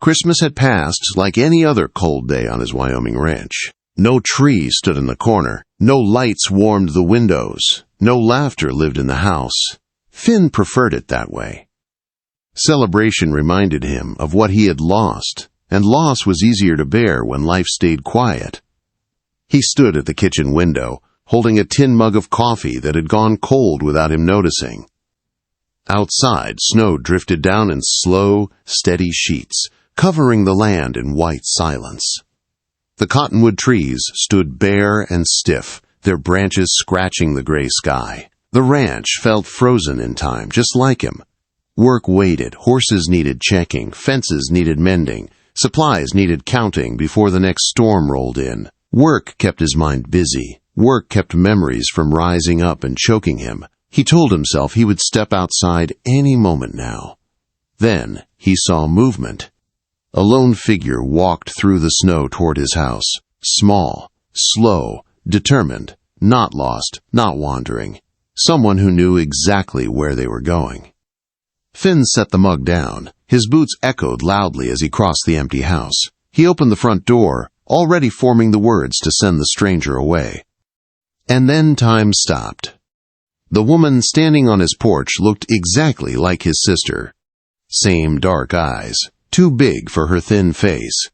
Christmas had passed like any other cold day on his Wyoming ranch. No tree stood in the corner. No lights warmed the windows. No laughter lived in the house. Finn preferred it that way. Celebration reminded him of what he had lost, and loss was easier to bear when life stayed quiet. He stood at the kitchen window, holding a tin mug of coffee that had gone cold without him noticing. Outside, snow drifted down in slow, steady sheets, covering the land in white silence. The cottonwood trees stood bare and stiff, their branches scratching the gray sky. The ranch felt frozen in time, just like him. Work waited, horses needed checking, fences needed mending, supplies needed counting before the next storm rolled in. Work kept his mind busy. Work kept memories from rising up and choking him. He told himself he would step outside any moment now. Then he saw movement. A lone figure walked through the snow toward his house. Small, slow, determined, not lost, not wandering. Someone who knew exactly where they were going. Finn set the mug down. His boots echoed loudly as he crossed the empty house. He opened the front door, already forming the words to send the stranger away. And then time stopped. The woman standing on his porch looked exactly like his sister. Same dark eyes, too big for her thin face.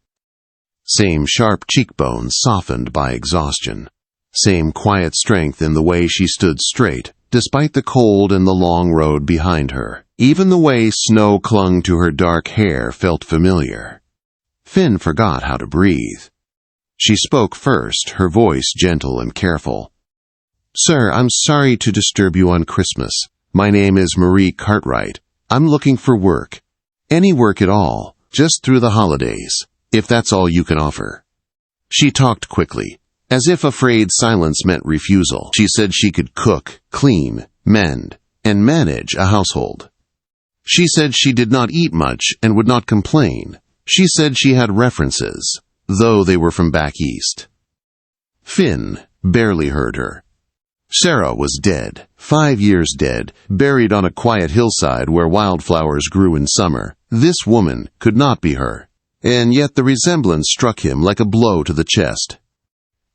Same sharp cheekbones softened by exhaustion. Same quiet strength in the way she stood straight, despite the cold and the long road behind her. Even the way snow clung to her dark hair felt familiar. Finn forgot how to breathe. She spoke first, her voice gentle and careful. "Sir, I'm sorry to disturb you on Christmas. My name is Marie Cartwright. I'm looking for work. Any work at all, just through the holidays, if that's all you can offer." She talked quickly, as if afraid silence meant refusal. She said she could cook, clean, mend, and manage a household. She said she did not eat much and would not complain. She said she had references, though they were from back east. Finn barely heard her. Sarah was dead, 5 years dead, buried on a quiet hillside where wildflowers grew in summer. This woman could not be her, and yet the resemblance struck him like a blow to the chest.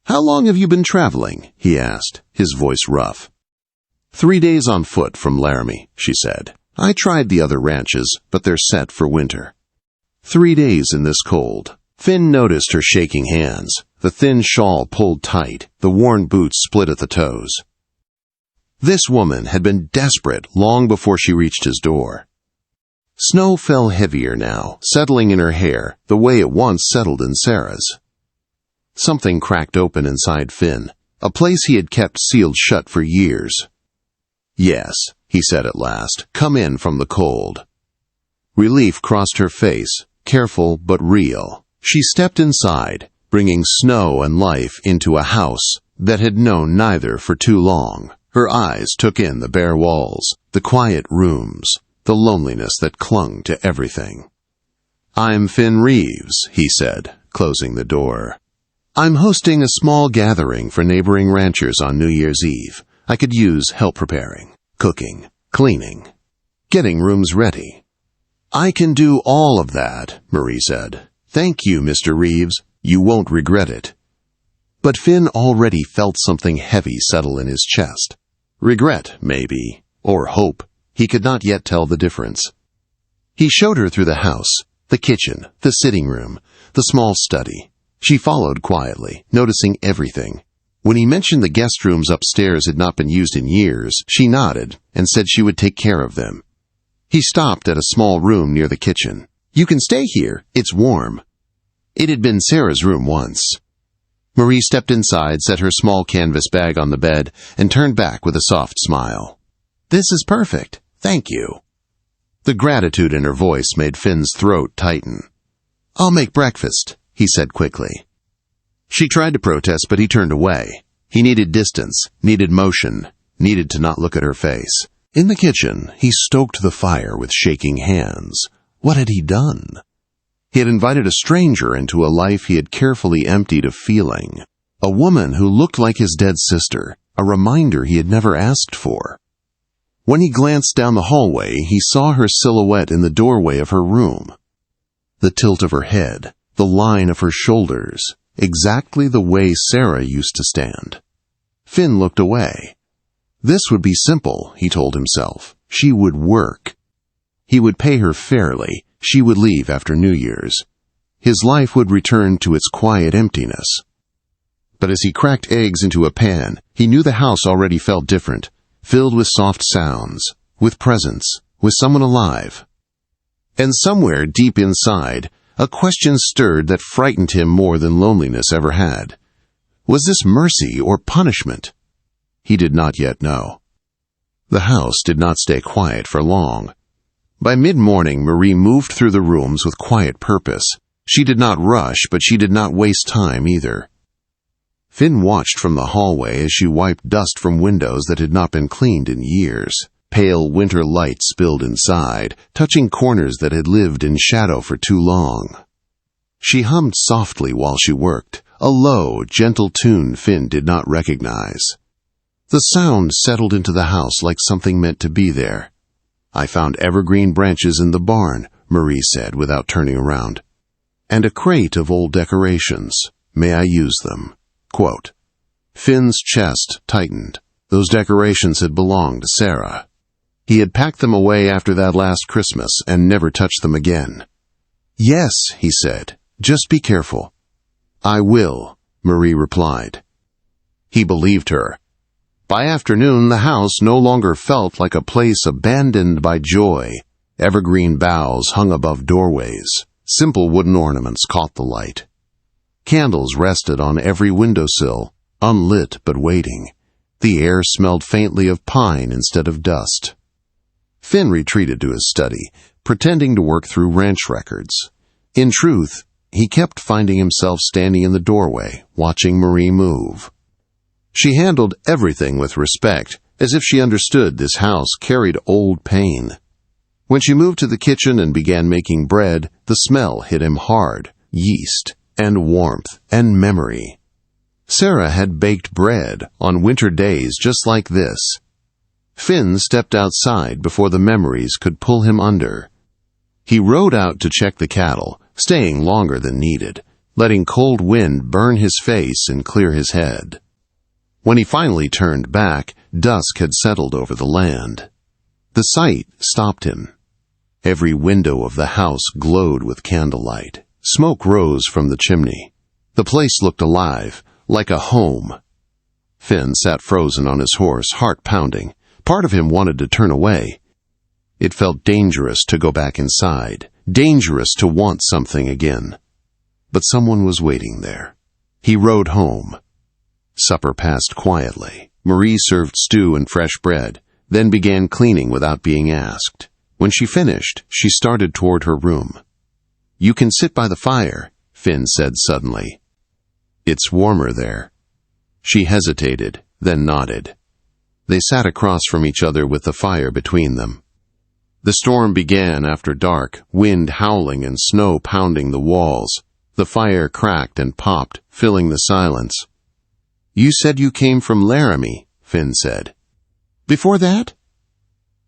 "How long have you been traveling?" he asked, his voice rough. 3 days on foot from Laramie," she said. "I tried the other ranches, but they're set for winter." 3 days in this cold. Finn noticed her shaking hands, the thin shawl pulled tight, the worn boots split at the toes. This woman had been desperate long before she reached his door. Snow fell heavier now, settling in her hair, the way it once settled in Sarah's. Something cracked open inside Finn, a place he had kept sealed shut for years. "Yes," he said at last, "come in from the cold." Relief crossed her face, careful but real. She stepped inside, bringing snow and life into a house that had known neither for too long. Her eyes took in the bare walls, the quiet rooms, the loneliness that clung to everything. "I'm Finn Reeves," he said, closing the door. "I'm hosting a small gathering for neighboring ranchers on New Year's Eve. I could use help preparing, cooking, cleaning, getting rooms ready." "I can do all of that," Marie said. "Thank you, Mr. Reeves. You won't regret it." But Finn already felt something heavy settle in his chest. Regret, maybe, or hope. He could not yet tell the difference. He showed her through the house, the kitchen, the sitting room, the small study. She followed quietly, noticing everything. When he mentioned the guest rooms upstairs had not been used in years, she nodded and said she would take care of them. He stopped at a small room near the kitchen. "You can stay here. It's warm." It had been Sarah's room once. Marie stepped inside, set her small canvas bag on the bed, and turned back with a soft smile. "This is perfect. Thank you." The gratitude in her voice made Finn's throat tighten. "I'll make breakfast," he said quickly. She tried to protest, but he turned away. He needed distance, needed motion, needed to not look at her face. In the kitchen, he stoked the fire with shaking hands. What had he done? He had invited a stranger into a life he had carefully emptied of feeling. A woman who looked like his dead sister, a reminder he had never asked for. When he glanced down the hallway, he saw her silhouette in the doorway of her room. The tilt of her head, the line of her shoulders, exactly the way Sarah used to stand. Finn looked away. This would be simple, he told himself. She would work. He would pay her fairly. She would leave after New Year's. His life would return to its quiet emptiness. But as he cracked eggs into a pan, he knew the house already felt different, filled with soft sounds, with presence, with someone alive. And somewhere deep inside, a question stirred that frightened him more than loneliness ever had. Was this mercy or punishment? He did not yet know. The house did not stay quiet for long. By mid-morning, Marie moved through the rooms with quiet purpose. She did not rush, but she did not waste time either. Finn watched from the hallway as she wiped dust from windows that had not binn cleaned in years. Pale winter light spilled inside, touching corners that had lived in shadow for too long. She hummed softly while she worked, a low, gentle tune Finn did not recognize. The sound settled into the house like something meant to be there. I found evergreen branches in the barn, Marie said without turning around. And a crate of old decorations. May I use them? Quote. Finn's chest tightened. Those decorations had belonged to Sarah. He had packed them away after that last Christmas and never touched them again. Yes, he said. Just be careful. I will, Marie replied. He believed her. By afternoon, the house no longer felt like a place abandoned by joy. Evergreen boughs hung above doorways. Simple wooden ornaments caught the light. Candles rested on every windowsill, unlit but waiting. The air smelled faintly of pine instead of dust. Finn retreated to his study, pretending to work through ranch records. In truth, he kept finding himself standing in the doorway, watching Marie move. She handled everything with respect, as if she understood this house carried old pain. When she moved to the kitchen and began making bread, the smell hit him hard, yeast, and warmth, and memory. Sarah had baked bread on winter days just like this. Finn stepped outside before the memories could pull him under. He rode out to check the cattle, staying longer than needed, letting cold wind burn his face and clear his head. When he finally turned back, dusk had settled over the land. The sight stopped him. Every window of the house glowed with candlelight. Smoke rose from the chimney. The place looked alive, like a home. Finn sat frozen on his horse, heart pounding. Part of him wanted to turn away. It felt dangerous to go back inside, dangerous to want something again. But someone was waiting there. He rode home. Supper passed quietly. Marie served stew and fresh bread, then began cleaning without being asked. When she finished, she started toward her room. You can sit by the fire, Finn said suddenly. It's warmer there. She hesitated, then nodded. They sat across from each other with the fire between them. The storm began after dark, wind howling and snow pounding the walls. The fire cracked and popped, filling the silence. You said you came from Laramie, Finn said. Before that?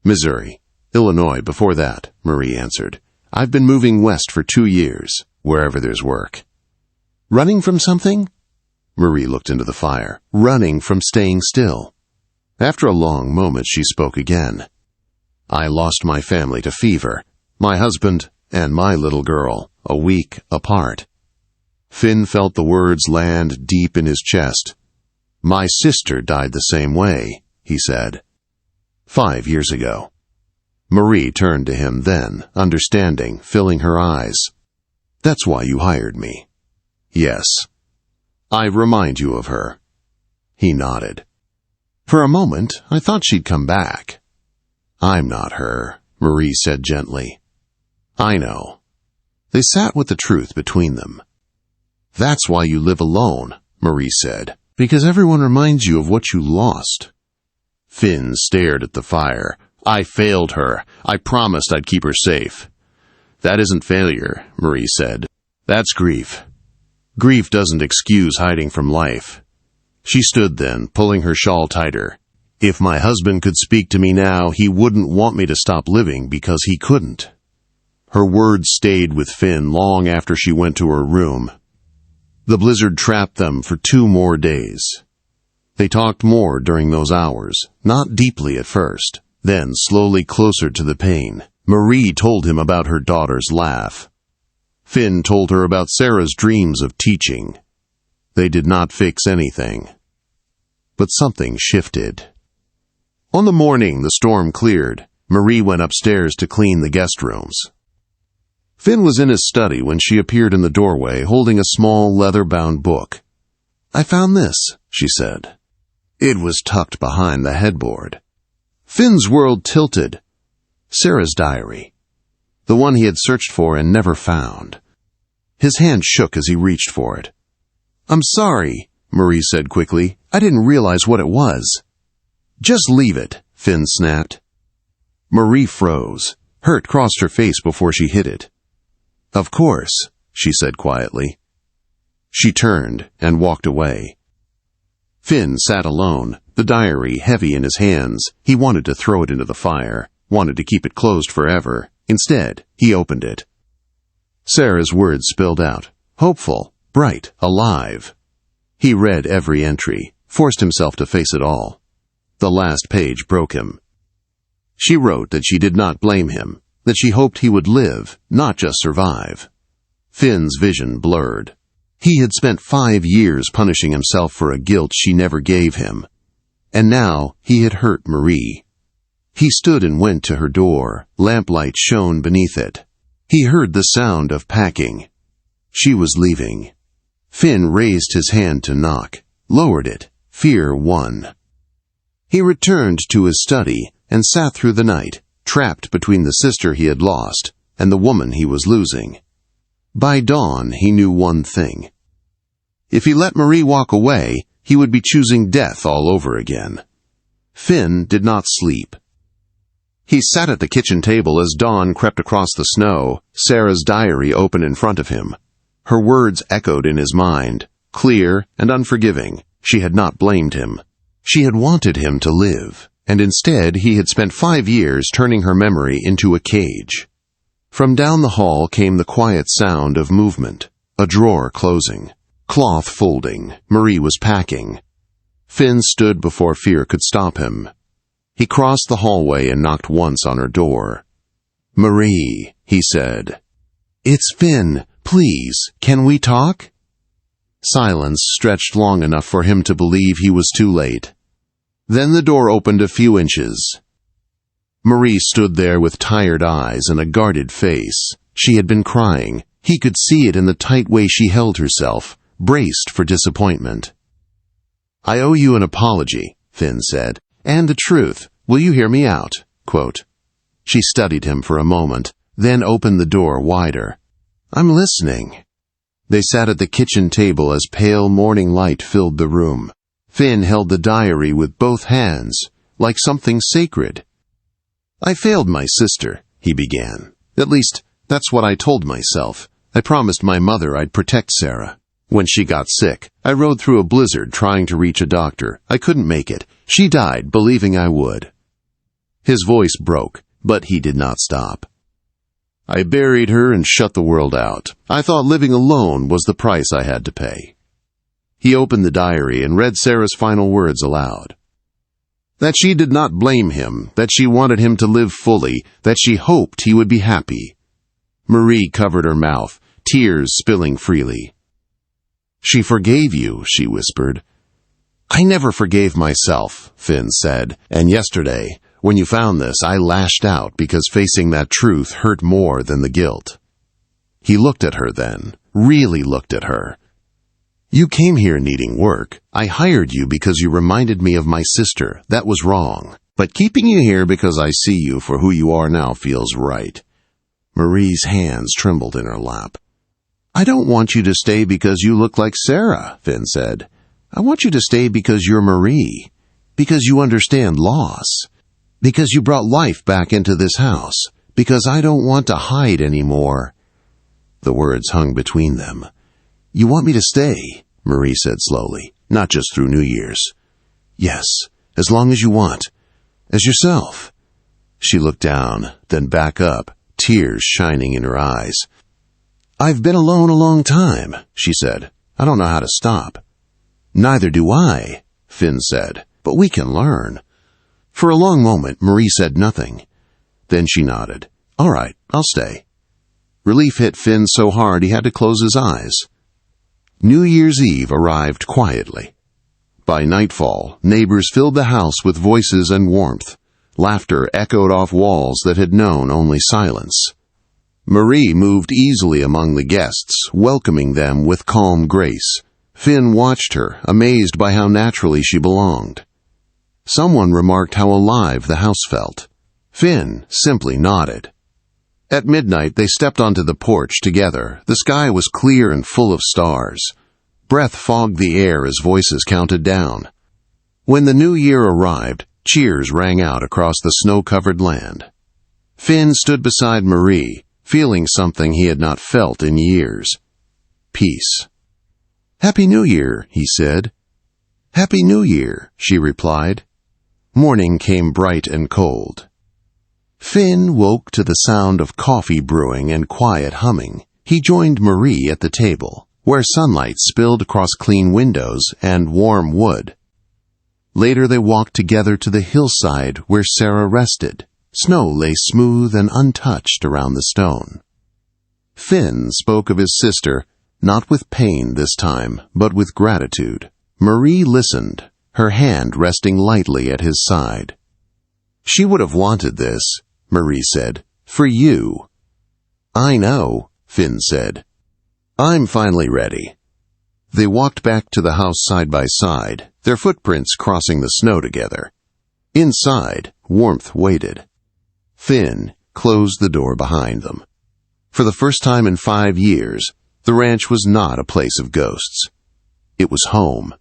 Missouri. Illinois before that, Marie answered. I've been moving west for 2 years, wherever there's work. Running from something? Marie looked into the fire. Running from staying still. After a long moment, she spoke again. I lost my family to fever, my husband and my little girl, a week apart. Finn felt the words land deep in his chest. My sister died the same way, he said. 5 years ago. Marie turned to him then, understanding, filling her eyes. That's why you hired me. Yes. I remind you of her. He nodded. For a moment, I thought she'd come back. I'm not her, Marie said gently. I know. They sat with the truth between them. That's why you live alone, Marie said. Because everyone reminds you of what you lost. Finn stared at the fire. I failed her. I promised I'd keep her safe. That isn't failure, Marie said. That's grief. Grief doesn't excuse hiding from life. She stood then, pulling her shawl tighter. If my husband could speak to me now, he wouldn't want me to stop living because he couldn't. Her words stayed with Finn long after she went to her room. The blizzard trapped them for 2 more days. They talked more during those hours, not deeply at first, then slowly closer to the pain. Marie told him about her daughter's laugh. Finn told her about Sarah's dreams of teaching. They did not fix anything. But something shifted. On the morning the storm cleared, Marie went upstairs to clean the guest rooms. Finn was in his study when she appeared in the doorway holding a small leather-bound book. "I found this," she said. It was tucked behind the headboard. Finn's world tilted. Sarah's diary. The one he had searched for and never found. His hand shook as he reached for it. "I'm sorry," Marie said quickly. "I didn't realize what it was." "Just leave it," Finn snapped. Marie froze. Hurt crossed her face before she hid it. "Of course," she said quietly. She turned and walked away. Finn sat alone, the diary heavy in his hands. He wanted to throw it into the fire, wanted to keep it closed forever. Instead, he opened it. Sarah's words spilled out. Hopeful, bright, alive. He read every entry, forced himself to face it all. The last page broke him. She wrote that she did not blame him, that she hoped he would live, not just survive. Finn's vision blurred. He had spent 5 years punishing himself for a guilt she never gave him. And now he had hurt Marie. He stood and went to her door. Lamplight shone beneath it. He heard the sound of packing. She was leaving. Finn raised his hand to knock, lowered it. Fear won. He returned to his study and sat through the night, trapped between the sister he had lost and the woman he was losing. By dawn, he knew one thing. If he let Marie walk away, he would be choosing death all over again. Finn did not sleep. He sat at the kitchen table as dawn crept across the snow, Sarah's diary open in front of him. Her words echoed in his mind, clear and unforgiving. She had not blamed him. She had wanted him to live, and instead he had spent 5 years turning her memory into a cage. From down the hall came the quiet sound of movement, a drawer closing, cloth folding. Marie was packing. Finn stood before fear could stop him. He crossed the hallway and knocked once on her door. "Marie," he said. "It's Finn. Please, can we talk?" Silence stretched long enough for him to believe he was too late. Then the door opened a few inches. Marie stood there with tired eyes and a guarded face. She had been crying. He could see it in the tight way she held herself, braced for disappointment. "I owe you an apology," Finn said. "And the truth. Will you hear me out?" Quote. She studied him for a moment, then opened the door wider. "I'm listening." They sat at the kitchen table as pale morning light filled the room. Finn held the diary with both hands, like something sacred. "I failed my sister," he began. "At least, that's what I told myself. I promised my mother I'd protect Sarah. When she got sick, I rode through a blizzard trying to reach a doctor. I couldn't make it. She died, believing I would." His voice broke, but he did not stop. "I buried her and shut the world out. I thought living alone was the price I had to pay." He opened the diary and read Sarah's final words aloud. That she did not blame him, that she wanted him to live fully, that she hoped he would be happy. Marie covered her mouth, tears spilling freely. "She forgave you," she whispered. "I never forgave myself," Finn said, "and yesterday, when you found this, I lashed out because facing that truth hurt more than the guilt." He looked at her then, really looked at her. "You came here needing work. I hired you because you reminded me of my sister. That was wrong. But keeping you here because I see you for who you are now feels right." Marie's hands trembled in her lap. "I don't want you to stay because you look like Sarah," Finn said. "I want you to stay because you're Marie, because you understand loss, because you brought life back into this house, because I don't want to hide anymore." The words hung between them. "You want me to stay," Marie said slowly, "not just through New Year's." "Yes, as long as you want. As yourself." She looked down, then back up, tears shining in her eyes. "I've been alone a long time," she said. "I don't know how to stop." "Neither do I," Finn said, "but we can learn." For a long moment, Marie said nothing. Then she nodded. "All right, I'll stay." Relief hit Finn so hard he had to close his eyes. New Year's Eve arrived quietly. By nightfall, neighbors filled the house with voices and warmth. Laughter echoed off walls that had known only silence. Marie moved easily among the guests, welcoming them with calm grace. Finn watched her, amazed by how naturally she belonged. Someone remarked how alive the house felt. Finn simply nodded. At midnight, they stepped onto the porch together. The sky was clear and full of stars. Breath fogged the air as voices counted down. When the new year arrived, cheers rang out across the snow-covered land. Finn stood beside Marie, feeling something he had not felt in years. Peace. "Happy New Year," he said. "Happy New Year," she replied. Morning came bright and cold. Finn woke to the sound of coffee brewing and quiet humming. He joined Marie at the table, where sunlight spilled across clean windows and warm wood. Later they walked together to the hillside where Sarah rested. Snow lay smooth and untouched around the stone. Finn spoke of his sister, not with pain this time, but with gratitude. Marie listened, her hand resting lightly at his side. "She would have wanted this," Marie said, "for you." "I know," Finn said. "I'm finally ready." They walked back to the house side by side, their footprints crossing the snow together. Inside, warmth waited. Finn closed the door behind them. For the first time in 5 years, the ranch was not a place of ghosts. It was home.